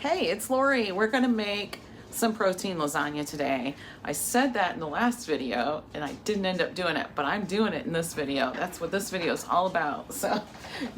Hey, it's Lori. We're gonna make some protein lasagna today. I said that in the last video and I didn't end up doing it, but I'm doing it in this video. That's what this video is all about. So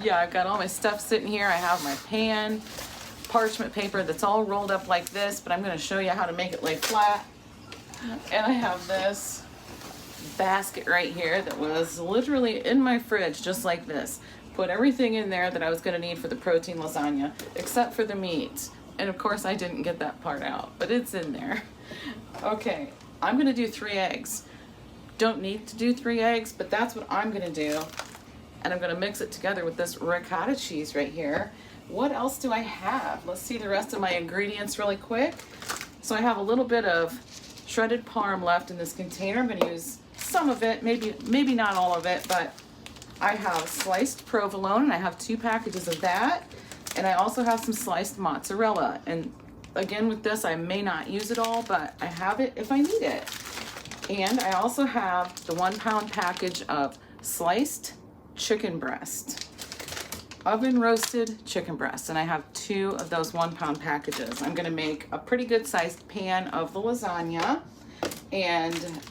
yeah, I've got all my stuff sitting here. I have my pan, parchment paper that's all rolled up like this, but I'm gonna show you how to make it lay flat. And I have this basket right here that was literally in my fridge, just like this. Put everything in there that I was gonna need for the protein lasagna, except for the meat. And of course I didn't get that part out, but it's in there. Okay, I'm gonna do 3 eggs. Don't need to do 3 eggs, but that's what I'm gonna do. And I'm gonna mix it together with this ricotta cheese right here. What else do I have? Let's see the rest of my ingredients really quick. So I have a little bit of shredded parm left in this container. I'm gonna use some of it, maybe not all of it, but I have sliced provolone and I have 2 packages of that. And I also have some sliced mozzarella. And again, with this, I may not use it all, but I have it if I need it. And I also have the 1 pound package of sliced chicken breast, oven roasted chicken breast. And I have 2 of those 1 pound packages. I'm gonna make a pretty good sized pan of the lasagna. And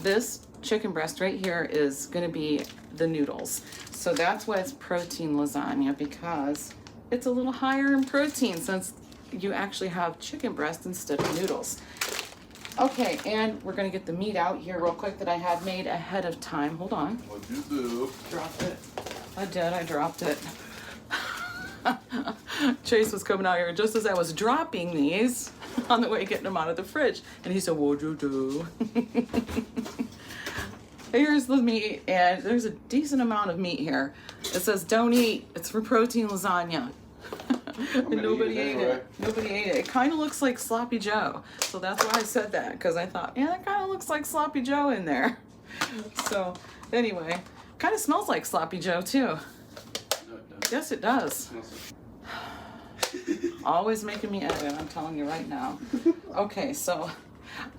this chicken breast right here is gonna be the noodles. So that's why it's protein lasagna, because it's a little higher in protein since you actually have chicken breast instead of noodles. Okay, and we're gonna get the meat out here real quick that I had made ahead of time. Hold on. What'd you do? Dropped it. I did, I dropped it. Chase was coming out here just as I was dropping these on the way getting them out of the fridge. And he said, what'd you do? Here's the meat, and there's a decent amount of meat here. It says don't eat, it's for protein lasagna. And nobody ate it. Nobody ate it. It kind of looks like sloppy Joe. So that's why I said that, because I thought, yeah, that kind of looks like sloppy Joe in there. So anyway, kind of smells like sloppy Joe too. No, it doesn't. Yes, it does. Smells Always making me edit, I'm telling you right now. Okay, so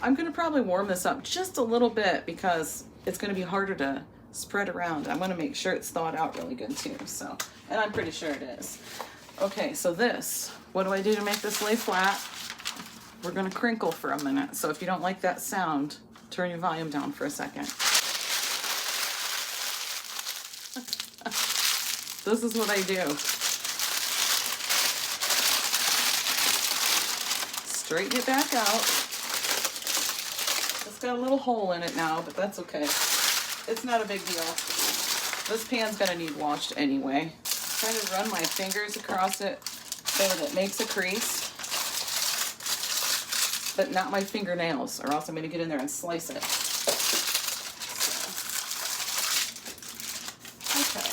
I'm gonna probably warm this up just a little bit because it's gonna be harder to spread around. I'm gonna make sure it's thawed out really good too, so, and I'm pretty sure it is. Okay, so this, what do I do to make this lay flat? We're gonna crinkle for a minute, so if you don't like that sound, turn your volume down for a second. This is what I do. Straighten it back out. It's got a little hole in it now, but that's okay. It's not a big deal. This pan's gonna need washed anyway. Trying to run my fingers across it so that it makes a crease, but not my fingernails, or else I'm gonna get in there and slice it. Okay.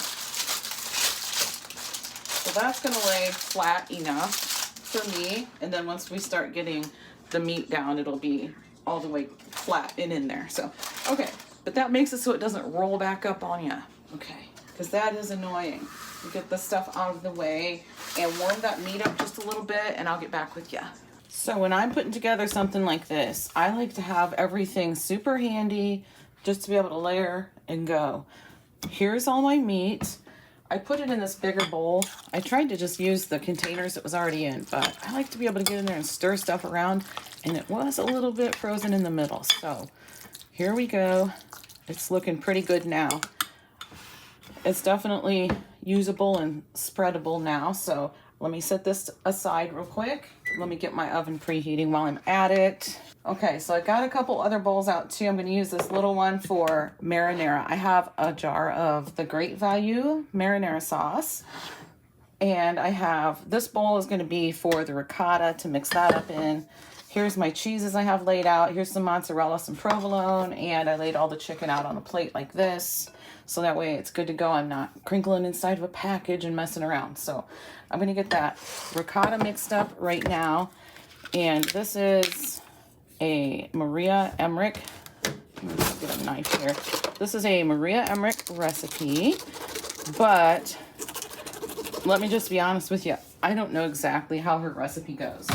So that's gonna lay flat enough for me, and then once we start getting the meat down, it'll be all the way flat and in there. So, okay, but that makes it so it doesn't roll back up on you. Okay, because that is annoying. You get this stuff out of the way and warm that meat up just a little bit, and I'll get back with you. So when I'm putting together something like this, I like to have everything super handy just to be able to layer and go. Here's all my meat. I put it in this bigger bowl. I tried to just use the containers it was already in, but I like to be able to get in there and stir stuff around, and it was a little bit frozen in the middle. So here we go. It's looking pretty good now. It's definitely usable and spreadable now. So let me set this aside real quick. Let me get my oven preheating while I'm at it. Okay, so I got a couple other bowls out too. I'm gonna use this little one for marinara. I have a jar of the Great Value marinara sauce. And I have, this bowl is gonna be for the ricotta to mix that up in. Here's my cheeses I have laid out. Here's some mozzarella, some provolone, and I laid all the chicken out on a plate like this. So that way it's good to go. I'm not crinkling inside of a package and messing around. So I'm gonna get that ricotta mixed up right now. And this is a Maria Emmerich. Let's get a knife here. This is a Maria Emmerich recipe, but let me just be honest with you. I don't know exactly how her recipe goes.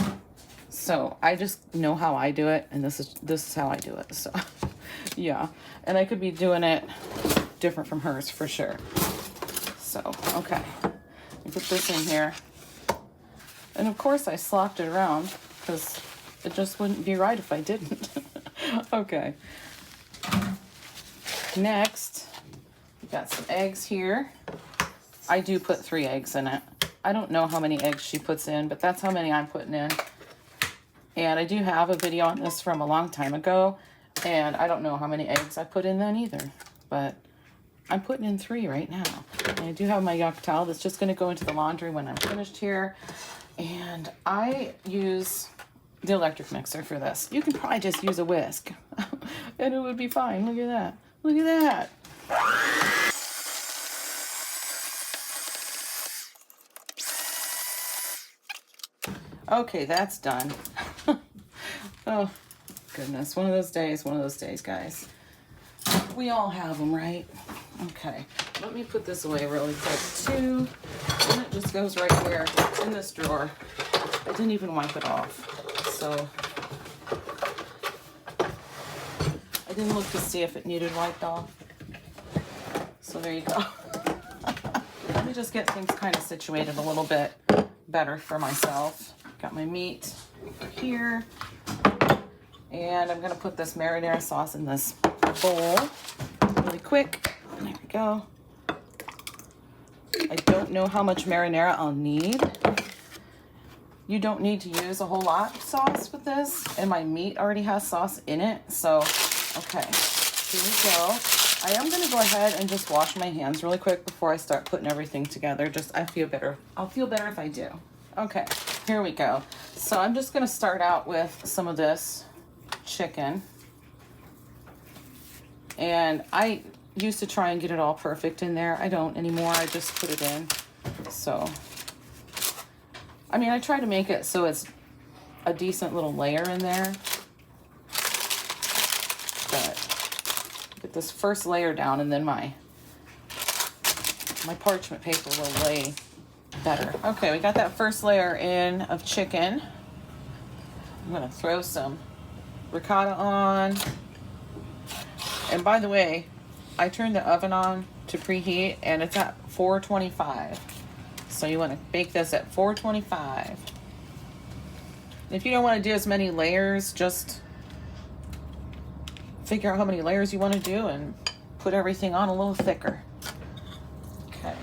So I just know how I do it, and this is how I do it. So yeah, and I could be doing it different from hers for sure. So okay, put this in here. And of course I slopped it around because it just wouldn't be right if I didn't. Okay. Next, we got some eggs here. I do put 3 eggs in it. I don't know how many eggs she puts in, but that's how many I'm putting in. And I do have a video on this from a long time ago, and I don't know how many eggs I put in then either, but I'm putting in 3 right now. And I do have my yuck towel that's just gonna go into the laundry when I'm finished here. And I use the electric mixer for this. You can probably just use a whisk and it would be fine. Look at that. Look at that. Okay, that's done. Oh, goodness. One of those days, guys. We all have them, right? Okay, let me put this away really quick, too. And it just goes right here in this drawer. I didn't even wipe it off, so I didn't look to see if it needed wiped off. So there you go. Let me just get things kind of situated a little bit better for myself. Got my meat here, and I'm gonna put this marinara sauce in this bowl really quick. There we go. I don't know how much marinara I'll need. You don't need to use a whole lot of sauce with this, and my meat already has sauce in it, so okay, here we go. I am gonna go ahead and just wash my hands really quick before I start putting everything together. Just, I feel better. I'll feel better if I do. Okay, here we go. So I'm just gonna start out with some of this chicken. And I used to try and get it all perfect in there. I don't anymore, I just put it in. So, I mean, I try to make it so it's a decent little layer in there. But get this first layer down and then my parchment paper will lay better. Okay, we got that first layer in of chicken. I'm gonna throw some ricotta on. And by the way, I turned the oven on to preheat and it's at 425. So you want to bake this at 425. If you don't want to do as many layers, just figure out how many layers you want to do and put everything on a little thicker. Okay.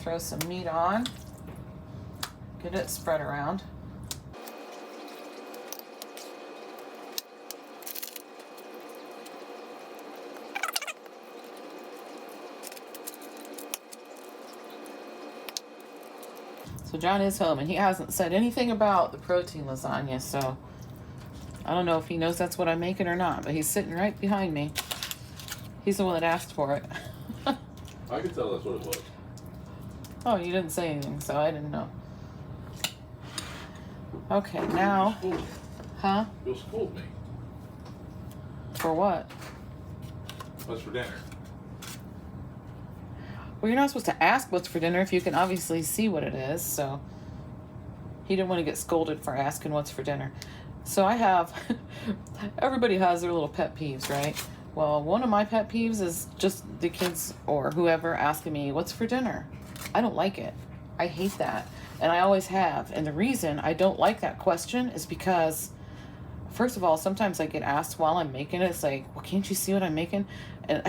Throw some meat on. Get it spread around. So John is home and he hasn't said anything about the protein lasagna, so I don't know if he knows that's what I'm making or not, but he's sitting right behind me. He's the one that asked for it. I could tell that's what it was. Oh, you didn't say anything, so I didn't know. Okay, now, huh? You'll scold me. For what? What's for dinner? Well, you're not supposed to ask what's for dinner if you can obviously see what it is, so he didn't want to get scolded for asking what's for dinner. So I have, everybody has their little pet peeves, right? Well, one of my pet peeves is just the kids or whoever asking me, what's for dinner? I don't like it. I hate that. And I always have. And the reason I don't like that question is because, first of all, sometimes I get asked while I'm making it. It's like, well, can't you see what I'm making? And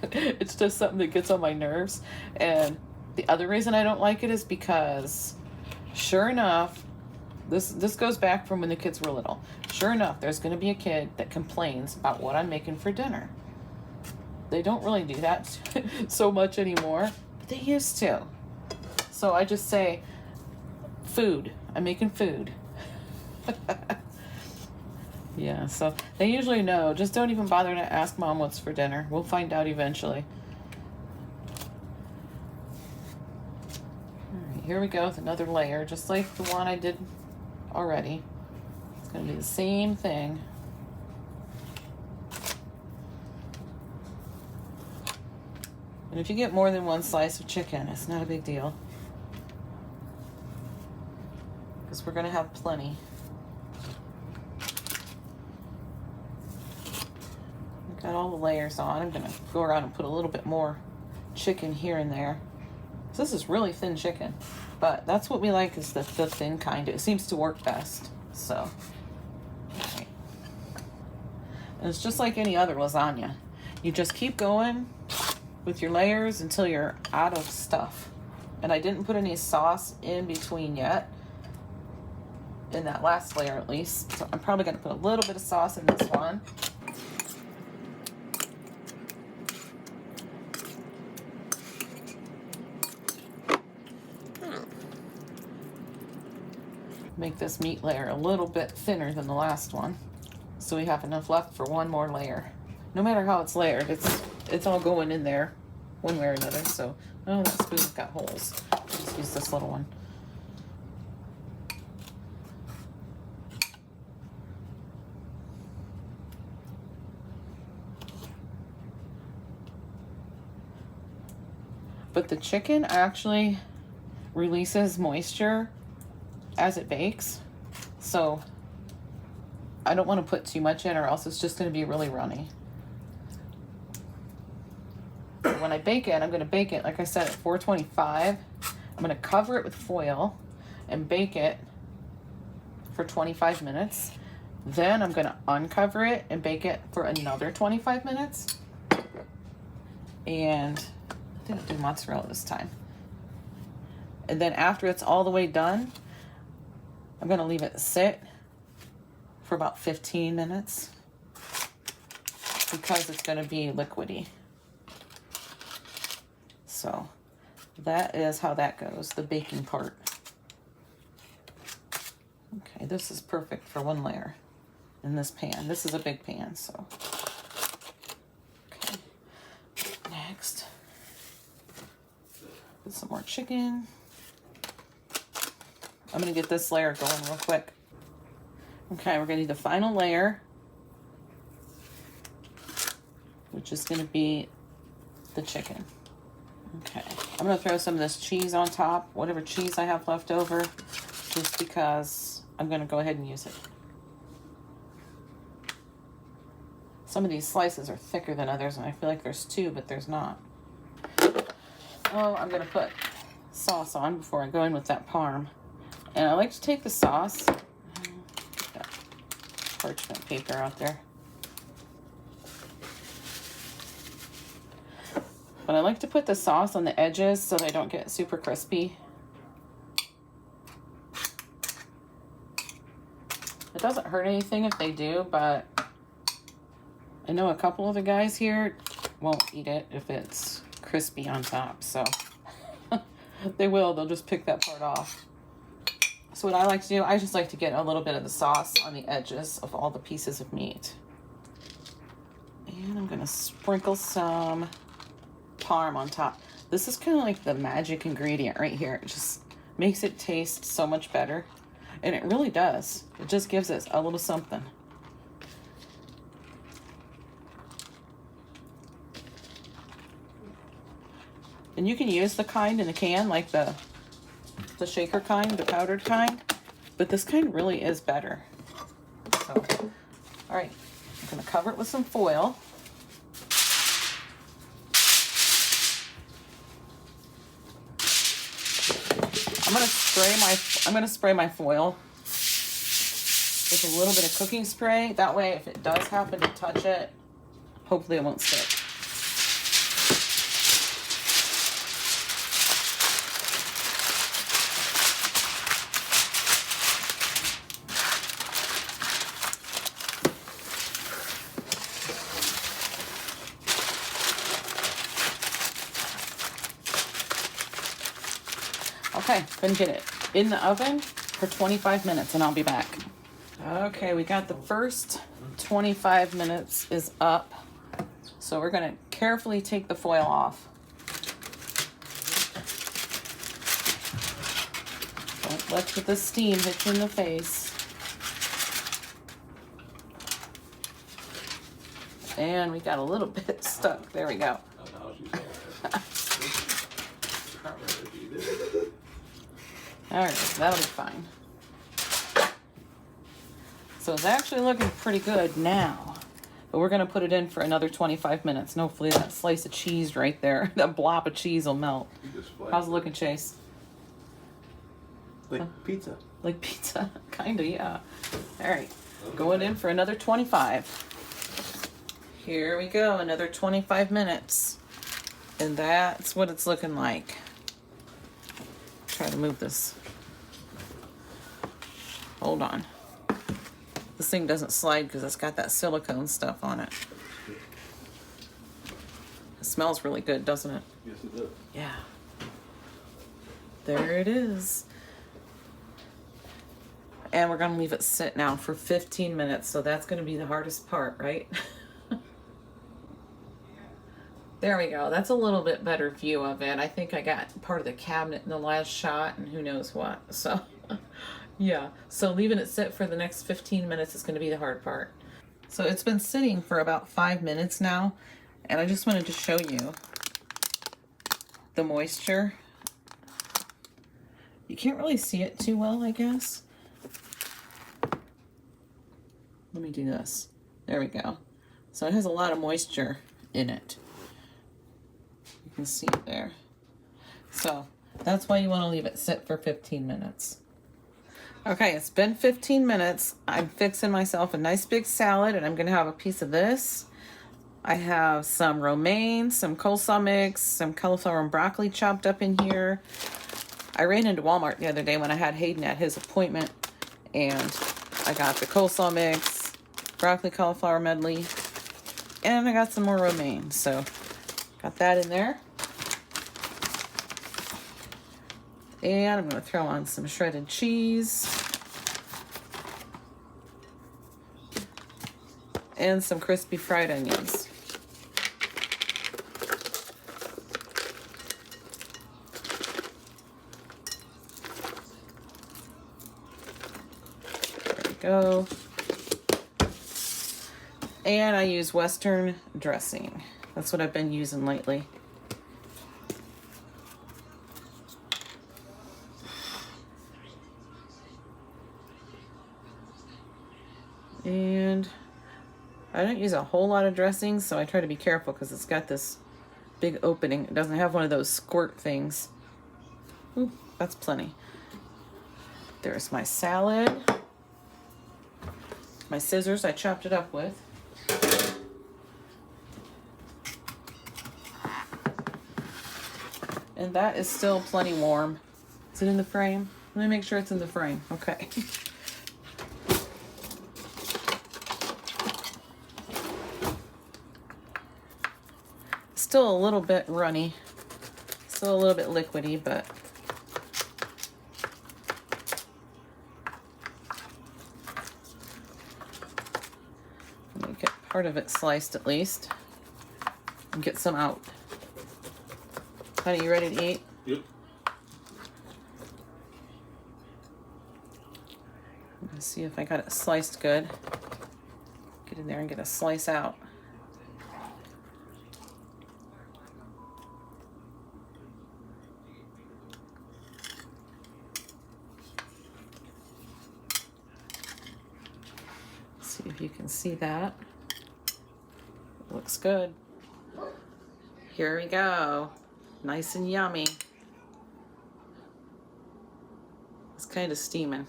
it's just something that gets on my nerves. And the other reason I don't like it is because, sure enough, this goes back from when the kids were little. Sure enough, there's going to be a kid that complains about what I'm making for dinner. They don't really do that so much anymore, but they used to. So I just say, food. I'm making food. Yeah, so they usually know. Just don't even bother to ask Mom what's for dinner. We'll find out eventually. All right, here we go with another layer, just like the one I did already. It's going to be the same thing. And if you get more than one slice of chicken, it's not a big deal, because we're going to have plenty. Got all the layers on. I'm gonna go around and put a little bit more chicken here and there So this is really thin chicken, but that's what we like, is the thin kind. It seems to work best. So, okay. And it's just like any other lasagna. You just keep going with your layers until you're out of stuff. And I didn't put any sauce in between yet, in that last layer at least. So I'm probably gonna put a little bit of sauce in this one. Make this meat layer a little bit thinner than the last one, so we have enough left for one more layer. No matter how it's layered, it's all going in there one way or another. So, oh, that spoon's got holes. Let's use this little one. But the chicken actually releases moisture as it bakes, so I don't want to put too much in, or else it's just going to be really runny. When I bake it, I'm going to bake it, like I said, at 425. I'm going to cover it with foil and bake it for 25 minutes. Then I'm going to uncover it and bake it for another 25 minutes. And I think I'll do mozzarella this time. And then after it's all the way done, I'm going to leave it sit for about 15 minutes because it's going to be liquidy. So that is how that goes, the baking part. Okay, this is perfect for one layer in this pan. This is a big pan, so. Okay, next, put some more chicken. I'm gonna get this layer going real quick. Okay, we're gonna do the final layer, which is gonna be the chicken. Okay, I'm gonna throw some of this cheese on top, whatever cheese I have left over, just because I'm gonna go ahead and use it. Some of these slices are thicker than others, and I feel like there's two, but there's not. Oh, I'm gonna put sauce on before I go in with that parm. And I like to take the sauce, get that parchment paper out there. But I like to put the sauce on the edges so they don't get super crispy. It doesn't hurt anything if they do, but I know a couple of the guys here won't eat it if it's crispy on top, so they'll just pick that part off. So what I like to do, I just like to get a little bit of the sauce on the edges of all the pieces of meat. And I'm gonna sprinkle some parm on top. This is kind of like the magic ingredient right here. It just makes it taste so much better. And it really does. It just gives it a little something. And you can use the kind in a can, like the shaker kind, the powdered kind, but this kind really is better. So, all right, I'm gonna cover it with some foil. I'm gonna spray my foil with a little bit of cooking spray. That way, if it does happen to touch it, hopefully it won't stick. Okay, gonna get it in the oven for 25 minutes and I'll be back. Okay, we got the first 25 minutes is up. So we're gonna carefully take the foil off. Don't let the steam hit you in the face. And we got a little bit stuck. There we go. All right, that'll be fine. So it's actually looking pretty good now. But we're gonna put it in for another 25 minutes, and hopefully that slice of cheese right there, that blob of cheese will melt. How's it looking, Chase? Like pizza. Like pizza, kinda, yeah. All right, going in for another 25. Here we go, another 25 minutes. And that's what it's looking like. Try to move this. Hold on. This thing doesn't slide because it's got that silicone stuff on it. It smells really good, doesn't it? Yes, it does. Yeah. There it is. And we're gonna leave it sit now for 15 minutes, so that's gonna be the hardest part, right? There we go. That's a little bit better view of it. I think I got part of the cabinet in the last shot and who knows what. So, yeah. So leaving it sit for the next 15 minutes is going to be the hard part. So it's been sitting for about 5 minutes now. And I just wanted to show you the moisture. You can't really see it too well, I guess. Let me do this. There we go. So it has a lot of moisture in it. You can see it there. So that's why you want to leave it sit for 15 minutes. Okay, it's been 15 minutes. I'm fixing myself a nice big salad, and I'm going to have a piece of this. I have some romaine, some coleslaw mix, some cauliflower and broccoli chopped up in here. I ran into Walmart the other day when I had Hayden at his appointment, and I got the coleslaw mix, broccoli cauliflower medley, and I got some more romaine. So got that in there. And I'm going to throw on some shredded cheese. And some crispy fried onions. There we go. And I use Western dressing. That's what I've been using lately. And I don't use a whole lot of dressing, so I try to be careful because it's got this big opening. It doesn't have one of those squirt things. Ooh, that's plenty. There's my salad. My scissors I chopped it up with. And that is still plenty warm. Is it in the frame? Let me make sure it's in the frame. Okay. Still a little bit runny. Still a little bit liquidy, but let me get part of it sliced at least and get some out. Honey, you ready to eat? Yep. I'm gonna see if I got it sliced good. Get in there and get a slice out. See if you can see that. Looks good. Here we go. Nice and yummy. It's kind of steaming.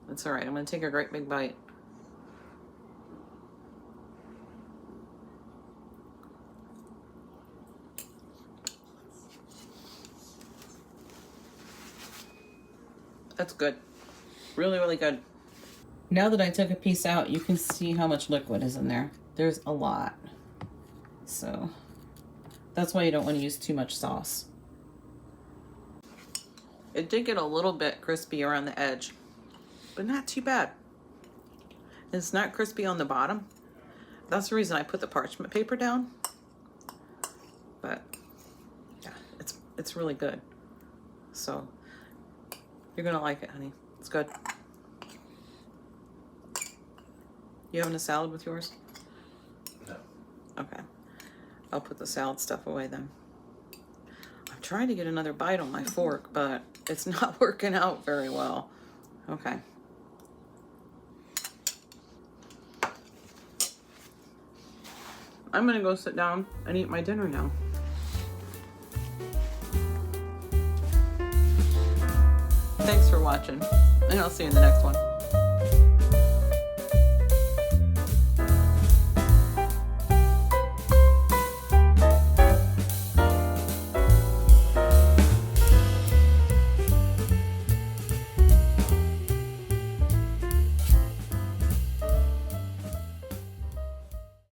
That's all right. I'm going to take a great big bite. That's good. Really, really good. Now that I took a piece out, you can see how much liquid is in there. There's a lot. So that's why you don't want to use too much sauce. It did get a little bit crispy around the edge, but not too bad. It's not crispy on the bottom. That's the reason I put the parchment paper down. But yeah, it's really good. So you're gonna like it, honey. It's good. You having a salad with yours? No. Okay. I'll put the salad stuff away then. I'm trying to get another bite on my fork, but it's not working out very well. Okay. I'm gonna go sit down and eat my dinner now. Thanks for watching, and I'll see you in the next one.